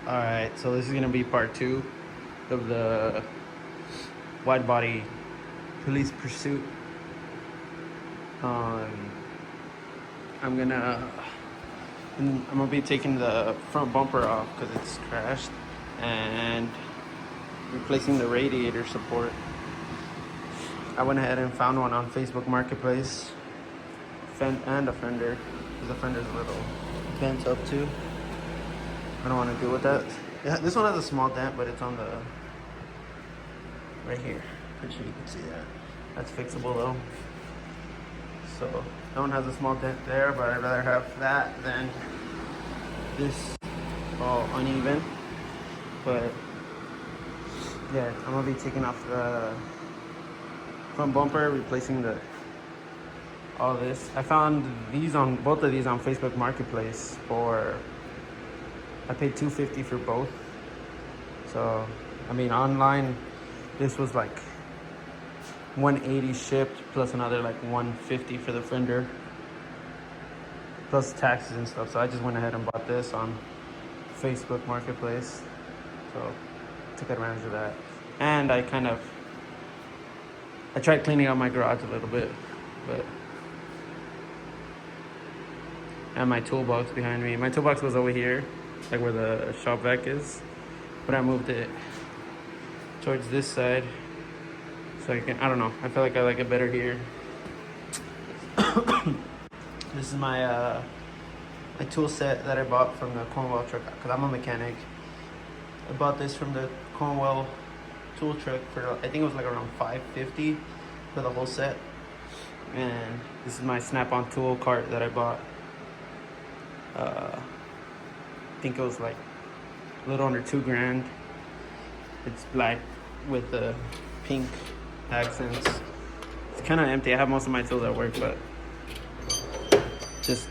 Alright, so this is gonna be part 2 of the wide body police pursuit. I'm gonna be taking the front bumper off because it's crashed and replacing the radiator support. I went ahead and found one on Facebook Marketplace and a fender, because the fender's a little bent up too. I don't want to deal with that. Yeah, this one has a small dent, but it's on the right here. Pretty sure you can see that. That's fixable though. So that one has a small dent there, but I'd rather have that than this all uneven. But yeah, I'm gonna be taking off the front bumper, replacing all this. I found both of these on Facebook Marketplace I paid $250 for both. So I mean, online this was like $180 shipped, plus another like $150 for the fender, plus taxes and stuff. So I just went ahead and bought this on Facebook Marketplace. So took advantage of that. And I tried cleaning out my garage a little bit, and my toolbox behind me. My toolbox was over here, like where the shop vac is, but I moved it towards this side so I don't know, I feel like I like it better here. This is my my tool set that I bought from the Cornwell truck, because I'm a mechanic. I bought this from the Cornwell tool truck for, I think it was like around $550 for the whole set. And this is my snap-on tool cart that I bought. I think it was like a little under $2,000. It's black with the pink accents. It's kind of empty. I have most of my tools at work, but just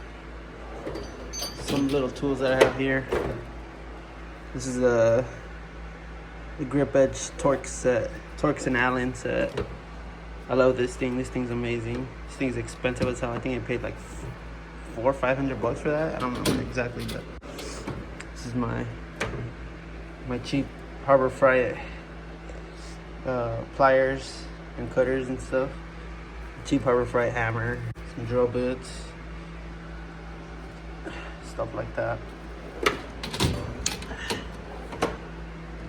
some little tools that I have here. This is the grip edge Torx and Allen set. I love this thing. This thing's amazing. This thing's expensive as hell. I think I paid like $400 or $500 for that. I don't remember exactly, but this is my cheap Harbor Freight pliers and cutters and stuff. Cheap Harbor Freight hammer, some drill bits, stuff like that.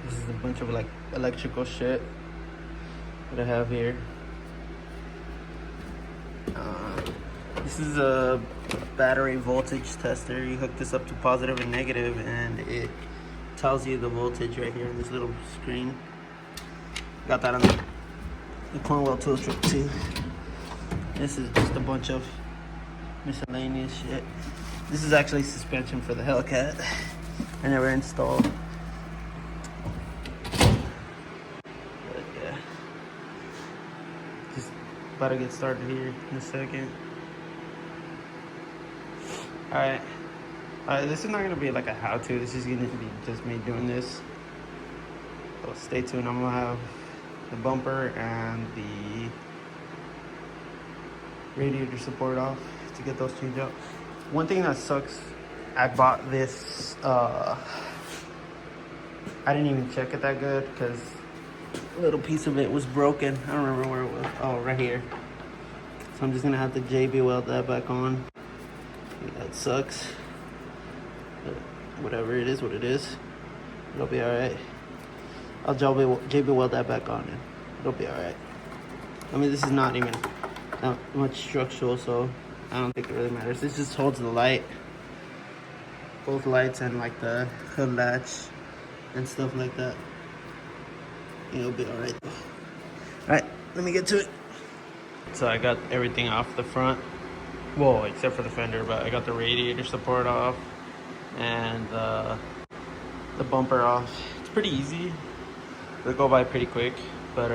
This is a bunch of like electrical shit that I have here. This is a battery voltage tester. You hook this up to positive and negative, and it tells you the voltage right here on this little screen. Got that on the Cornwell tool truck too. This is just a bunch of miscellaneous shit. This is actually suspension for the Hellcat. I never installed. But yeah, just about to get started here in a second. Alright, this is not going to be like a how-to. This is going to be just me doing this. So stay tuned. I'm going to have the bumper and the radiator support off to get those changed out. One thing that sucks, I bought this, I didn't even check it that good because a little piece of it was broken. I don't remember where it was. Oh, right here. So I'm just going to have to JB weld that back on. That sucks, but whatever, it is what it is. It'll be alright. I'll JB weld that back on and it'll be alright. I mean, this is not even that much structural, so I don't think it really matters. This just holds the light, both lights, and like the hood latch and stuff like that. It'll be alright. Alright, let me get to it. So I got everything off the front. Well, except for the fender, but I got the radiator support off and the bumper off. It's pretty easy. It'll go by pretty quick, but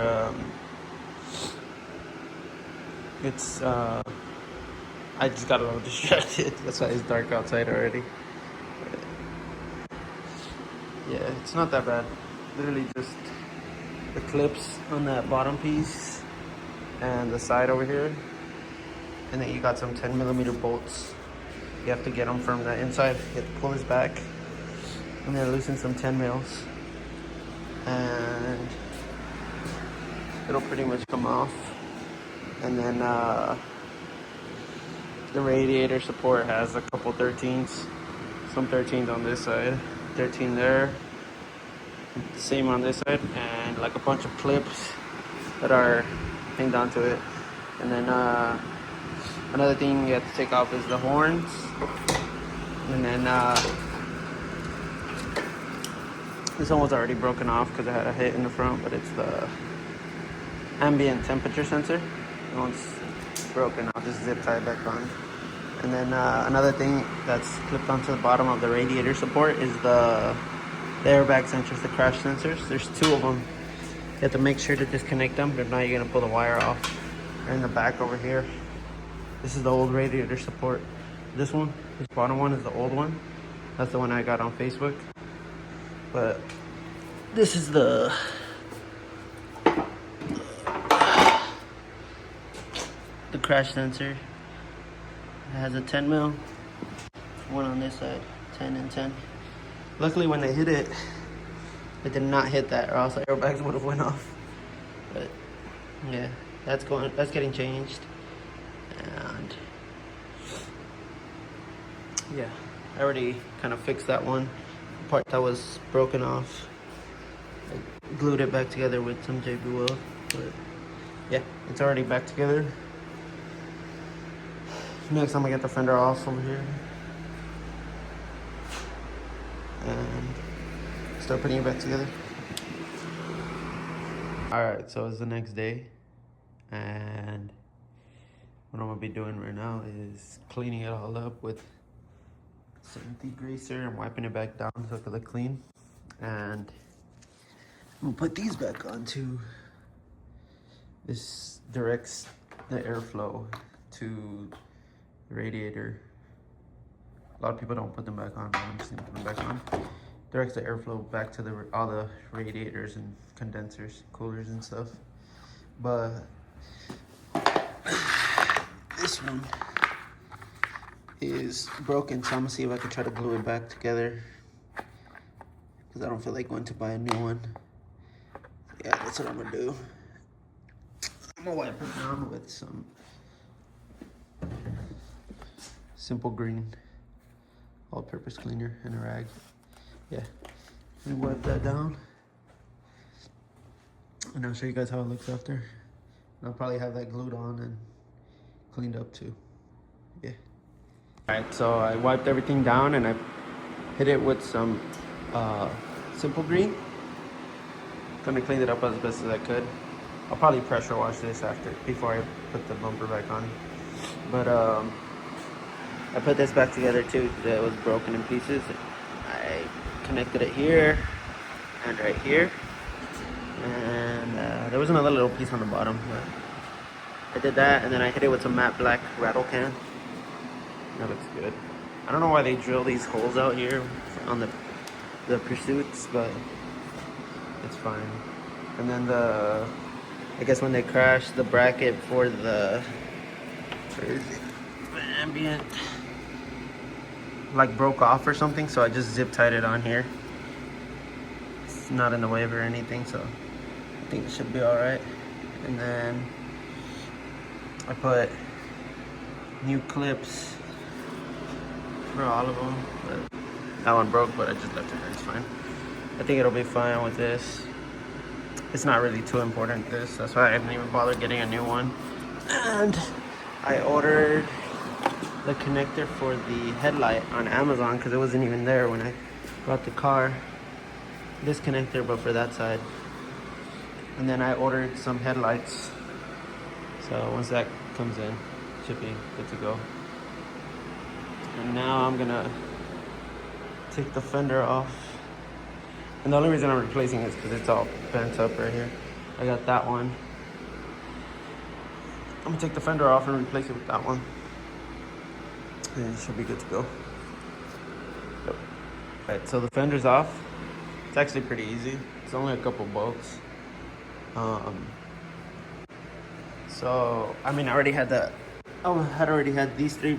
it's I just got a little distracted. That's why it's dark outside already. But yeah, it's not that bad. Literally just the clips on that bottom piece and the side over here. And then you got some 10mm bolts. You have to get them from the inside. You have to pull this back and then loosen some 10 mils, and it'll pretty much come off. And then the radiator support has a couple 13s, some 13s on this side, 13 there, same on this side, and like a bunch of clips that are hanged onto it. And then another thing you have to take off is the horns. And then this one was already broken off because I had a hit in the front, but it's the ambient temperature sensor. That one's broken. I'll just zip tie it back on. And then another thing that's clipped onto the bottom of the radiator support is the airbag sensors, the crash sensors. There's 2 of them. You have to make sure to disconnect them. If not, you're gonna pull the wire off. They're in the back over here. This is the old radiator support. This one, this bottom one, is the old one. That's the one I got on Facebook. But this is the crash sensor. It has a 10 mil. One on this side, 10 and 10. Luckily, when they hit it, it did not hit that, or else the airbags would have went off. But yeah, that's getting changed. And yeah, I already kind of fixed that one. The part that was broken off, I glued it back together with some JB Weld. But yeah, it's already back together. Next, I'm gonna get the fender off over here and start putting it back together. Alright, so it's the next day, and what I'm gonna be doing right now is cleaning it all up with some degreaser and wiping it back down so it can look clean. And I'm gonna put these back onto this. Directs the airflow to the radiator. A lot of people don't put them back on, but I'm just gonna put them back on. Directs the airflow back to all the radiators and condensers, coolers and stuff. But this one is broken, so I'm gonna see if I can try to glue it back together, because I don't feel like going to buy a new one. Yeah, that's what I'm gonna do. I'm gonna wipe it down with some simple green all-purpose cleaner and a rag. Yeah, let me wipe that down, and I'll show you guys how it looks after. And I'll probably have that glued on and cleaned up too. Yeah. Alright, so I wiped everything down and I hit it with some simple green. Gonna clean it up as best as I could. I'll probably pressure wash this before I put the bumper back on. But I put this back together too because it was broken in pieces. I connected it here and right here, and there was another little piece on the bottom, but I did that, and then I hit it with some matte black rattle can. That looks good. I don't know why they drill these holes out here on the Pursuits, but it's fine. And then I guess when they crash, the bracket for the ambient like broke off or something, so I just zip tied it on here. It's not in the way or anything, so I think it should be all right. And then I put new clips for all of them, but that one broke, but I just left it there. It's fine. I think it'll be fine with this. It's not really too important, that's why I didn't even bother getting a new one. And I ordered the connector for the headlight on Amazon because it wasn't even there when I brought the car. This connector, but for that side. And then I ordered some headlights, so once that comes in, should be good to go. And now I'm gonna take the fender off. And the only reason I'm replacing it is because it's all bent up right here. I got that one. I'm gonna take the fender off and replace it with that one. And it should be good to go. Yep. Alright, so the fender's off. It's actually pretty easy. It's only a couple bolts. So, I mean, I had already had these three.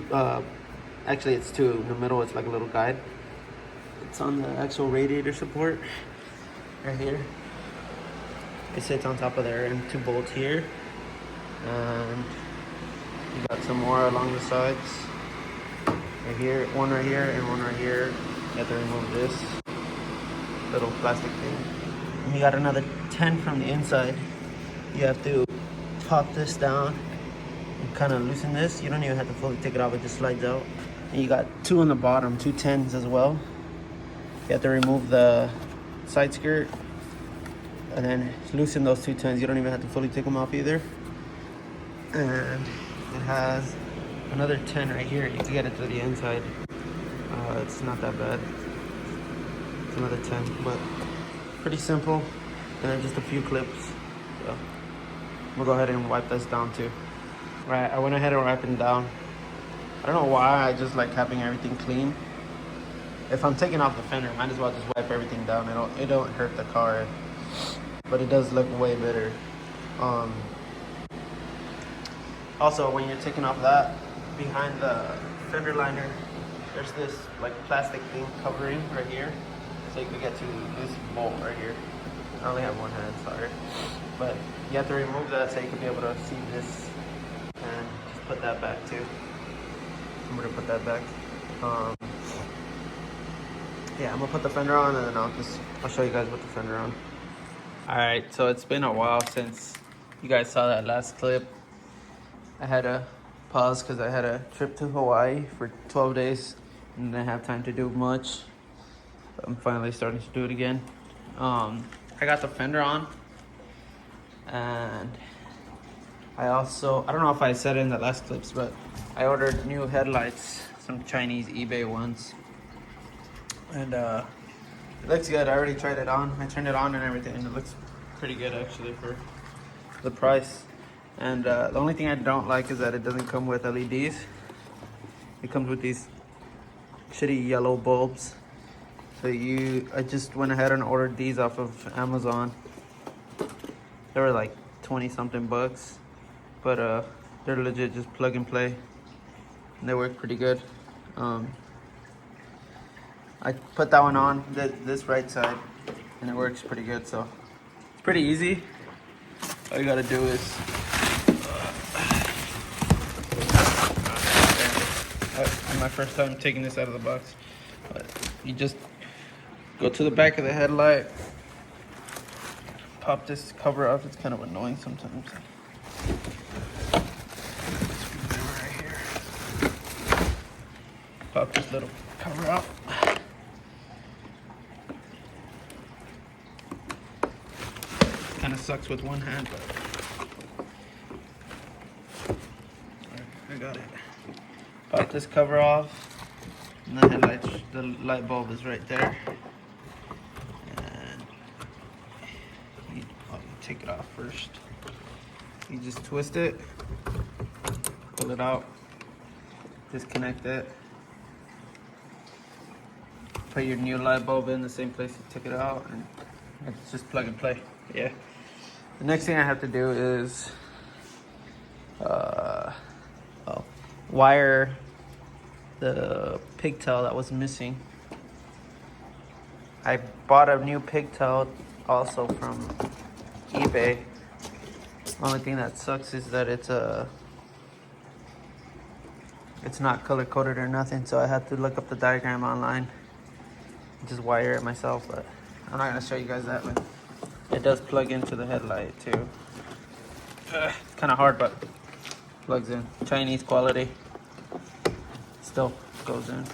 Actually, it's two. In the middle, it's like a little guide. It's on the actual radiator support right here. It sits on top of there, and 2 bolts here, and you got some more along the sides. Right here, one right here, and one right here. You have to remove this little plastic thing. And you got another 10 from the inside. You have to pop this down and kind of loosen this. You don't even have to fully take it off, it just slides out. And you got 2 on the bottom, 2 10s as well. You have to remove the side skirt and then loosen those 2 10s. You don't even have to fully take them off either. And it has another 10 right here. You can get it to the inside. It's not that bad. It's another 10, but pretty simple. And then just a few clips. So we'll go ahead and wipe this down too. Right, I went ahead and wiped it down. I don't know why, I just like having everything clean. If I'm taking off the fender, might as well just wipe everything down. It don't hurt the car, but it does look way better. Also, when you're taking off that, behind the fender liner, there's this like plastic thing covering right here, so you can get to this bolt right here. I only have one hand, sorry, but you have to remove that so you can be able to see this, and just put that back too. I'm gonna put that back. Yeah, I'm gonna put the fender on, and then I'll show you guys with the fender on. All right, so it's been a while since you guys saw that last clip. I had to pause because I had a trip to Hawaii for 12 days and didn't have time to do much. I'm finally starting to do it again. I got the fender on, and I don't know if I said it in the last clips, but I ordered new headlights, some Chinese eBay ones. And it looks good. I already tried it on. I turned it on and everything, and it looks pretty good actually for the price. And the only thing I don't like is that it doesn't come with LEDs. It comes with these shitty yellow bulbs. So I just went ahead and ordered these off of Amazon. They were like 20 something bucks, but they're legit just plug and play, and they work pretty good. I put that one on this right side, and it works pretty good. So it's pretty easy. All you gotta do is my first time taking this out of the box, but you just go to the back of the headlight, pop this cover off. It's kind of annoying sometimes. Right here. Pop this little cover out. Kind of sucks with one hand, but I got it. Pop this cover off, and the light bulb is right there. And you take it off first. You just twist it, pull it out, disconnect it, put your new light bulb in the same place you took it out, and it's just plug and play. Yeah. The next thing I have to do is wire the pigtail that was missing. I bought a new pigtail also from eBay. Only thing that sucks is that it's not color coded or nothing, so I had to look up the diagram online and just wire it myself, but I'm not gonna show you guys that one. It does plug into the headlight too. It's kind of hard, but plugs in. Chinese quality. Still goes in.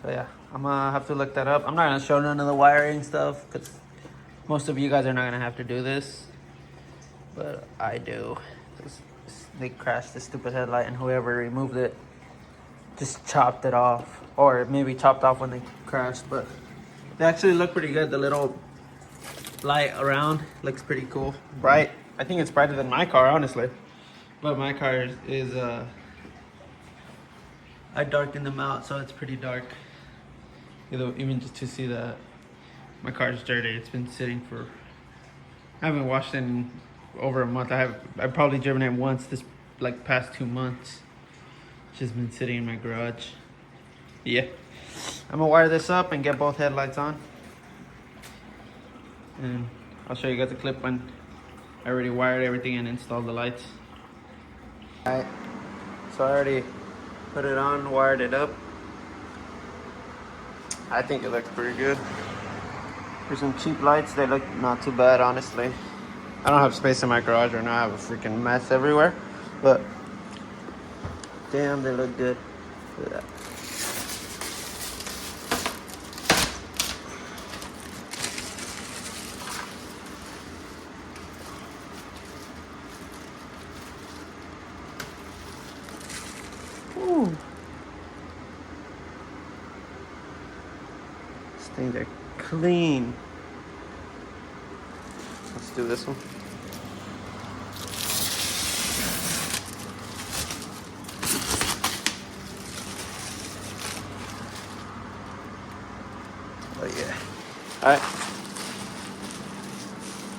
So yeah, I'm gonna have to look that up. I'm not gonna show none of the wiring stuff because most of you guys are not gonna have to do this, but I do. They crashed this stupid headlight, and whoever removed it just chopped it off, or maybe chopped off when they crashed. But they actually look pretty good. The little light around looks pretty cool. Bright. I think it's brighter than my car, honestly. But my car is I darkened them out, so it's pretty dark. Even just to see that my car is dirty. It's been sitting for, I haven't washed it in over a month. I've probably driven it once this past 2 months. It's just been sitting in my garage. Yeah. I'm gonna wire this up and get both headlights on. And I'll show you guys a clip when I already wired everything and installed the lights. Alright, so I already put it on, wired it up. I think it looks pretty good. Here's some cheap lights. They look not too bad, honestly. I don't have space in my garage right now. I have a freaking mess everywhere. But damn, they look good. Look at that. Ooh. These things are clean. Let's do this one. Oh yeah. Alright. I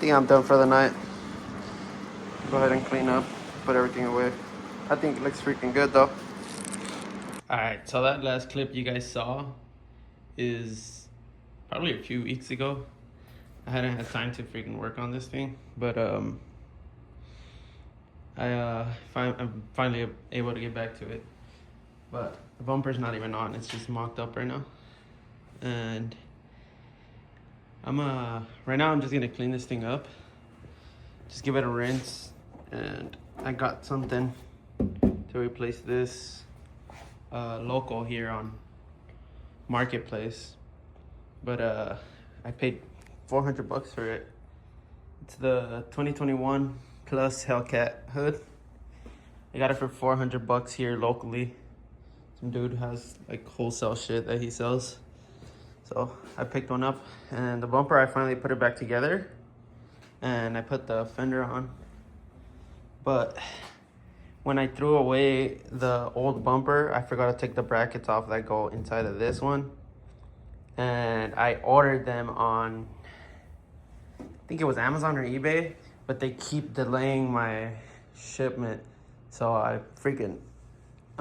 think I'm done for the night. Go ahead and clean up, put everything away. I think it looks freaking good though. Alright, so that last clip you guys saw is probably a few weeks ago. I hadn't had time to freaking work on this thing, but I'm finally able to get back to it. But the bumper's not even on, it's just mocked up right now. And right now I'm just gonna clean this thing up. Just give it a rinse, and I got something to replace this local here on Marketplace. But I paid $400 for it. It's the 2021 Plus Hellcat hood. I got it for $400 here locally. Some dude has like wholesale shit that he sells. So I picked one up, and the bumper, I finally put it back together, and I put the fender on. But when I threw away the old bumper, I forgot to take the brackets off that go inside of this one. And I ordered them on, I think it was Amazon or eBay, but they keep delaying my shipment. So I'm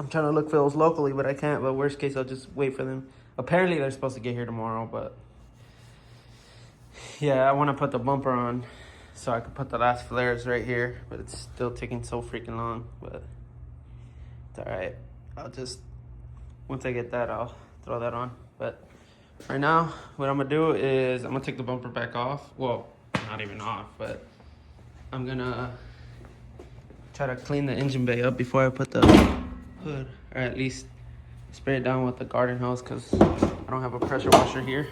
trying to look for those locally, but I can't. But worst case, I'll just wait for them. Apparently they're supposed to get here tomorrow, but yeah, I want to put the bumper on so I could put the last flares right here, but it's still taking so freaking long. But it's all right. Once I get that, I'll throw that on. But right now, what I'm gonna do is I'm gonna take the bumper back off. Well, not even off, but I'm gonna try to clean the engine bay up before I put the hood, or at least spray it down with the garden hose, because I don't have a pressure washer here.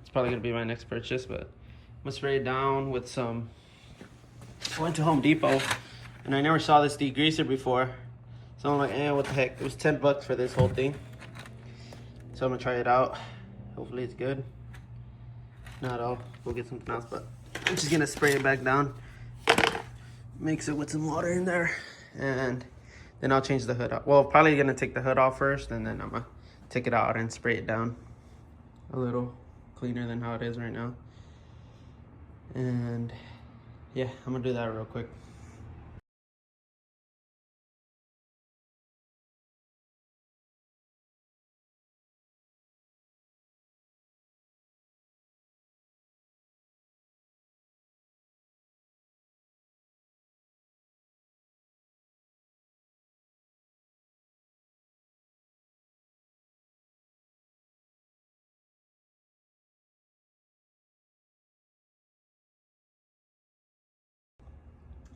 It's probably gonna be my next purchase, but I'm gonna spray it down with some. I went to Home Depot and I never saw this degreaser before, so I'm like, what the heck. It was $10 for this whole thing, so I'm gonna try it out. Hopefully it's good. Not all, we'll get something else, but I'm just gonna spray it back down, mix it with some water in there, and then I'll change the hood out. Well, probably gonna take the hood off first, and then I'm gonna take it out and spray it down a little cleaner than how it is right now. And yeah, I'm gonna do that real quick.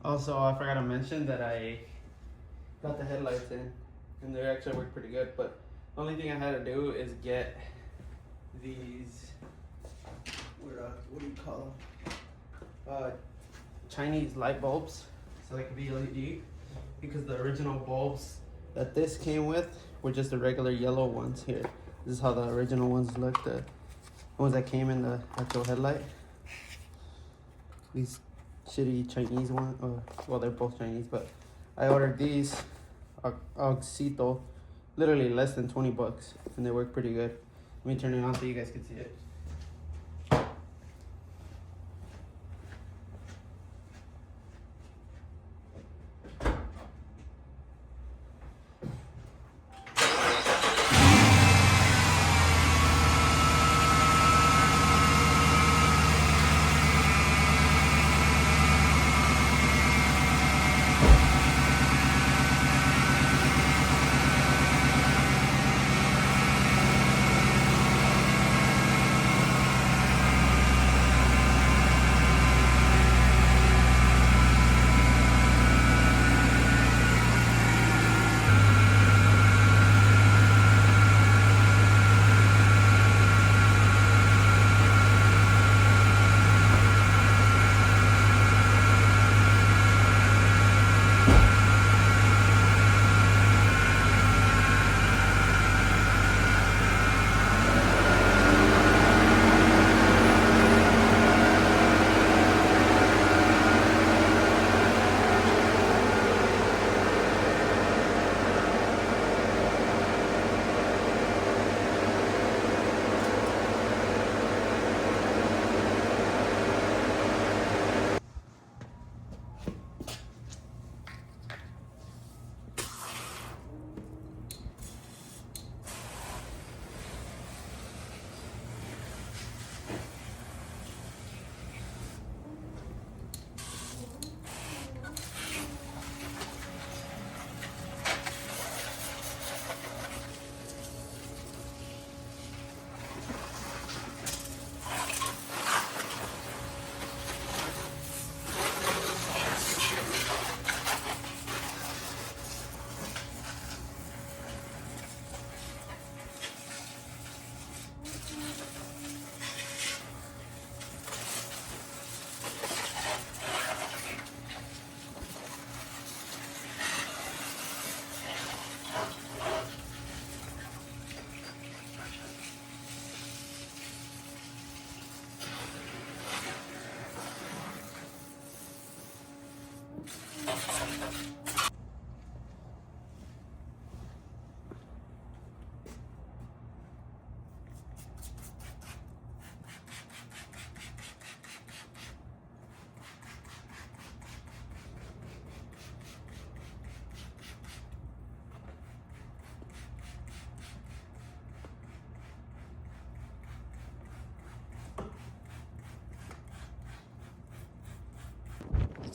Also, I forgot to mention that I got the headlights in, and they actually work pretty good. But the only thing I had to do is get these, what do you call them? Chinese light bulbs, so they can be LED. Because the original bulbs that this came with were just the regular yellow ones here. This is how the original ones look, the ones that came in the actual headlight. These shitty Chinese ones, well, they're both Chinese, but I ordered these Oxito, literally less than $20, and they work pretty good. Let me turn it on so you guys can see it.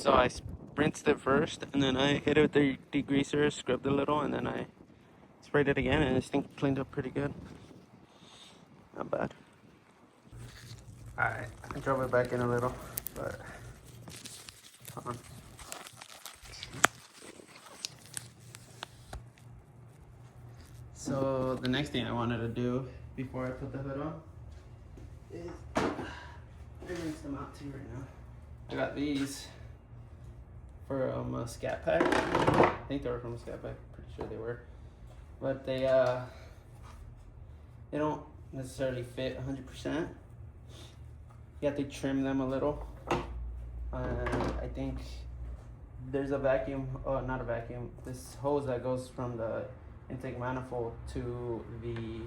So I rinsed it first, and then I hit it with the degreaser, scrubbed a little, and then I sprayed it again, and this thing cleaned up pretty good. Not bad. Alright, I drove it back in a little, but hold on. So the next thing I wanted to do before I put the hood on is I rinse them out too right now. I got these from a Scat Pack. I think they were from a Scat Pack. Pretty sure they were, but they don't necessarily fit 100%. You have to trim them a little. I think there's a vacuum, not a vacuum, this hose that goes from the intake manifold to the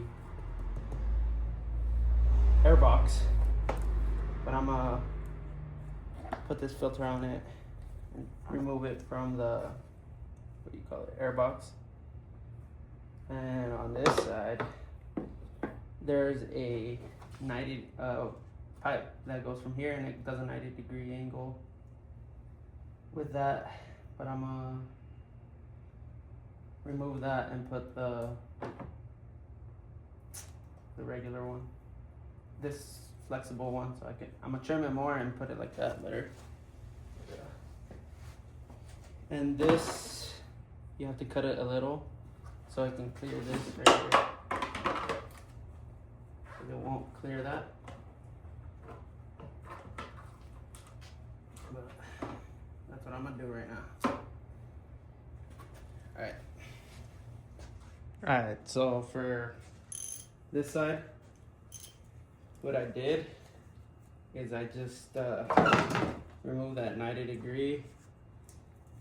air box, but I'm gonna put this filter on it and remove it from the, what do you call it, air box. And on this side there's a 90 pipe that goes from here, and it does a 90-degree angle with that, but I'm gonna remove that and put the regular one, this flexible one, so I'm gonna trim it more and put it like that better. And this, you have to cut it a little so I can clear this right here. It won't clear that. But that's what I'm gonna do right now. Alright, so for this side, what I did is I just removed that 90-degree,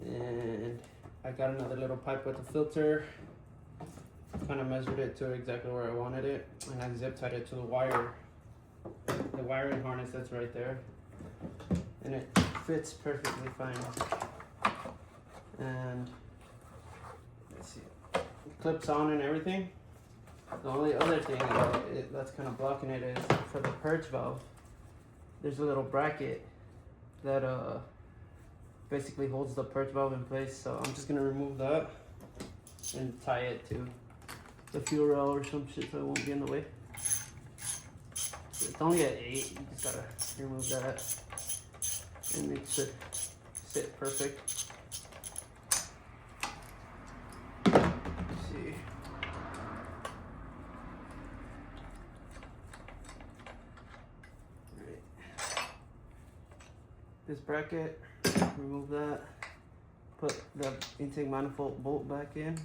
and I got another little pipe with a filter, kind of measured it to exactly where I wanted it, and I zip tied it to the wiring harness that's right there, and it fits perfectly fine. And let's see, it clips on and everything. The only other thing that's kind of blocking it is for the purge valve. There's a little bracket that basically holds the purge valve in place, so I'm just gonna remove that and tie it to the fuel rail or some shit so it won't be in the way. It's only at 8, you just gotta remove that and it should sit perfect. Let's see. Right. This bracket, remove that, put the intake manifold bolt back in.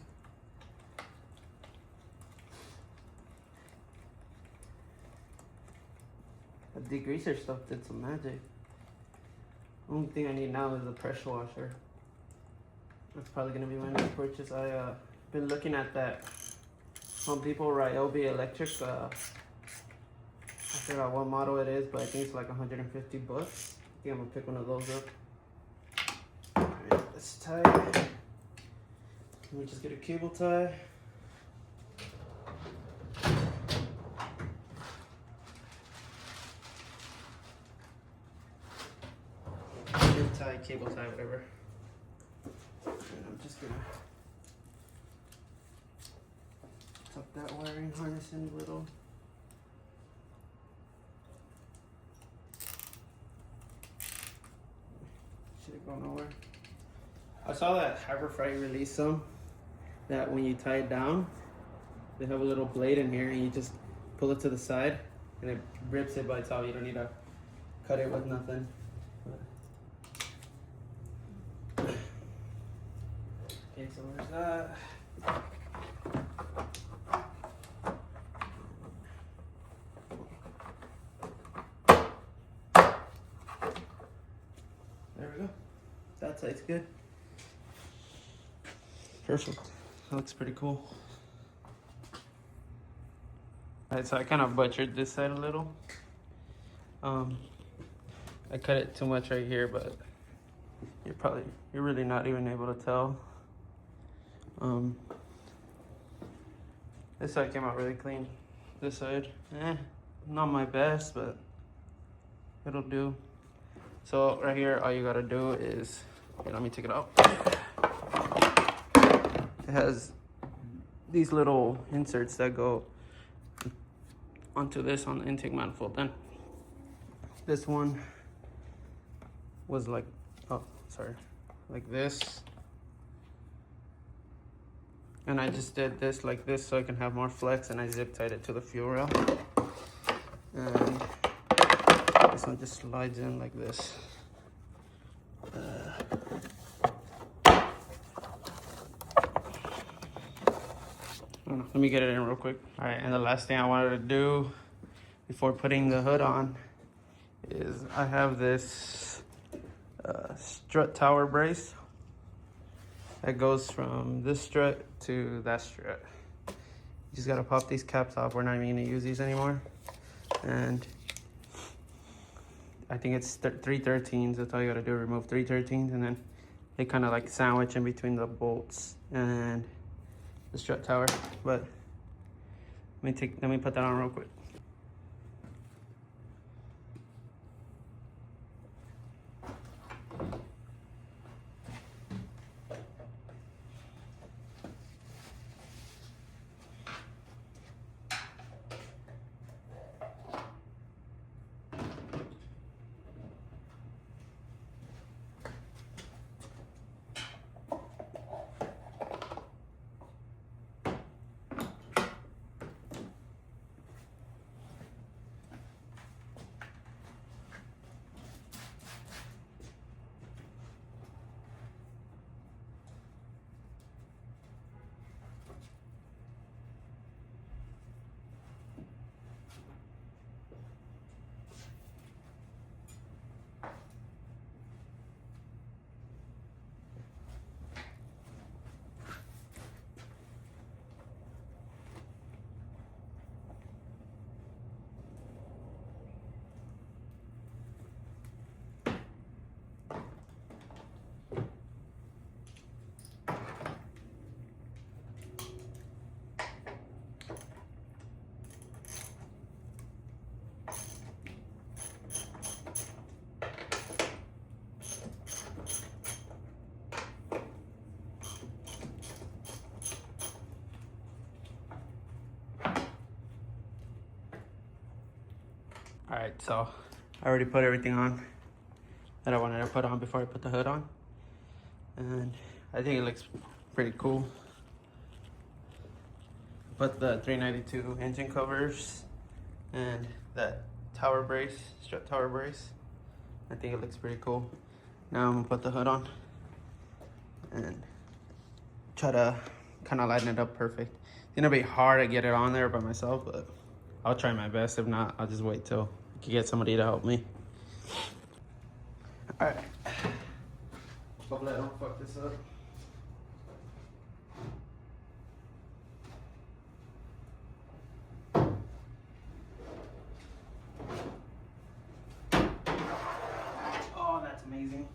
The degreaser stuff did some magic. Only thing I need now is a pressure washer. That's probably gonna be my next purchase. I been looking at that Home Depot Ryobi electric. I forgot what model it is, but I think it's like 150 bucks. I think I'm gonna pick one of those up. Alright, let's tie it. Let me just get a cable tie. Tie, cable tie, whatever. And I'm just gonna tuck that wiring harness in a little. Should it go nowhere? I saw that Harbor Freight release some that when you tie it down, they have a little blade in here and you just pull it to the side and it rips it by itself. You don't need to cut it with nothing. Okay, so where's that? There we go. That side's good. Perfect. That looks pretty cool. Alright, so I kind of butchered this side a little. I cut it too much right here, but you're really not even able to tell. This side came out really clean. This side, not my best, but it'll do. So right here, all you gotta do is, okay, let me take it out. It has these little inserts that go onto this on the intake manifold. Then this one was like, oh, sorry, like this. And I just did this like this so I can have more flex, and I zip tied it to the fuel rail. And this one just slides in like this. Let me get it in real quick. All right, and the last thing I wanted to do before putting the hood on is I have this strut tower brace that goes from this strut to that strut. You just gotta pop these caps off. We're not even gonna use these anymore. And I think it's 313s. That's all you gotta do, remove 313s, and then they kind of like sandwich in between the bolts and the strut tower. But let me put that on real quick. All right, so I already put everything on that I wanted to put on before I put the hood on. And I think it looks pretty cool. Put the 392 engine covers and that tower brace, strut tower brace. I think it looks pretty cool. Now I'm gonna put the hood on and try to kind of lighten it up perfect. It's gonna be hard to get it on there by myself, but I'll try my best. If not, I'll just wait till I can get somebody to help me. All right. Hopefully I don't fuck this up. Oh, that's amazing.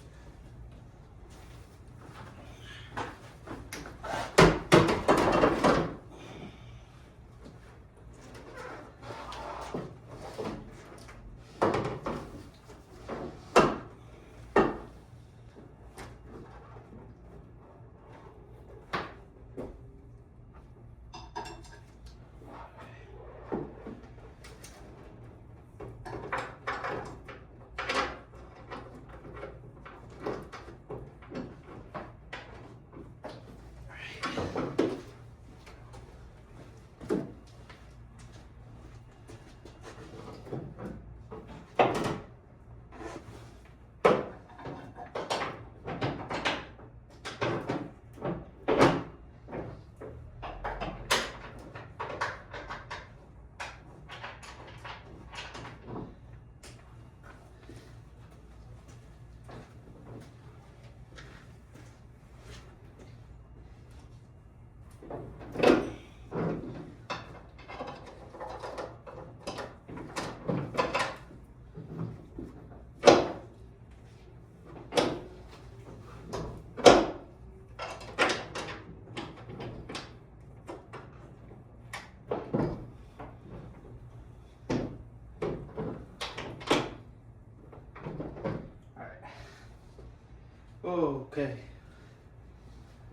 Okay.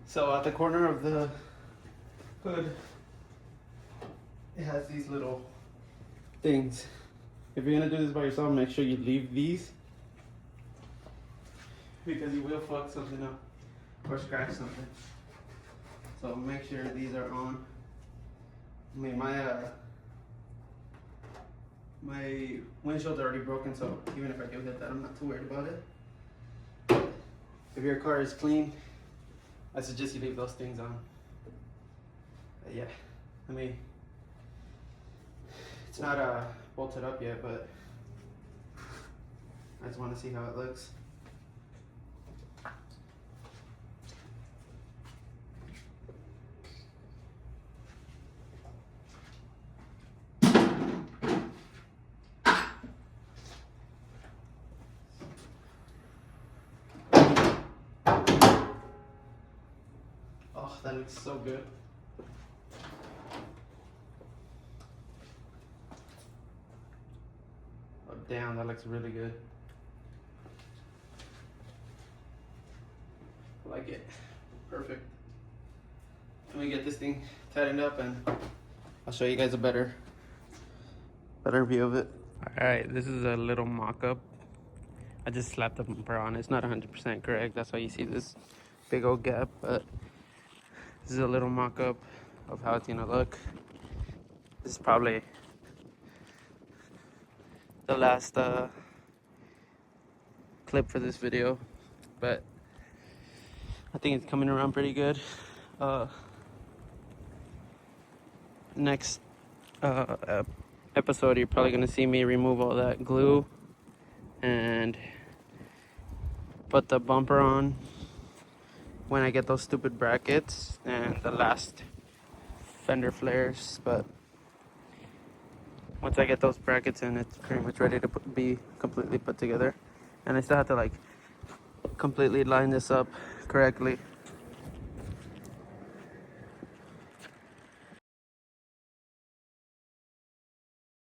So at the corner of the hood, it has these little things. If you're gonna do this by yourself, make sure you leave these, because you will fuck something up or scratch something. So make sure these are on. I mean, my windshield's already broken, so even if I do hit that, I'm not too worried about it. If your car is clean, I suggest you leave those things on. But yeah, I mean, it's not bolted up yet, but I just want to see how it looks. Oh, that looks so good. Oh, damn, that looks really good. I like it. Perfect. Let me get this thing tightened up and I'll show you guys a better view of it. All right, this is a little mock-up. I just slapped the bumper on. It's not 100% correct. That's why you see this big old gap, but this is a little mock-up of how it's gonna look. This is probably the last clip for this video, but I think it's coming around pretty good. Next episode, you're probably gonna see me remove all that glue and put the bumper on when I get those stupid brackets and the last fender flares. But once I get those brackets in, it's pretty much ready to be completely put together. And I still have to like completely line this up correctly.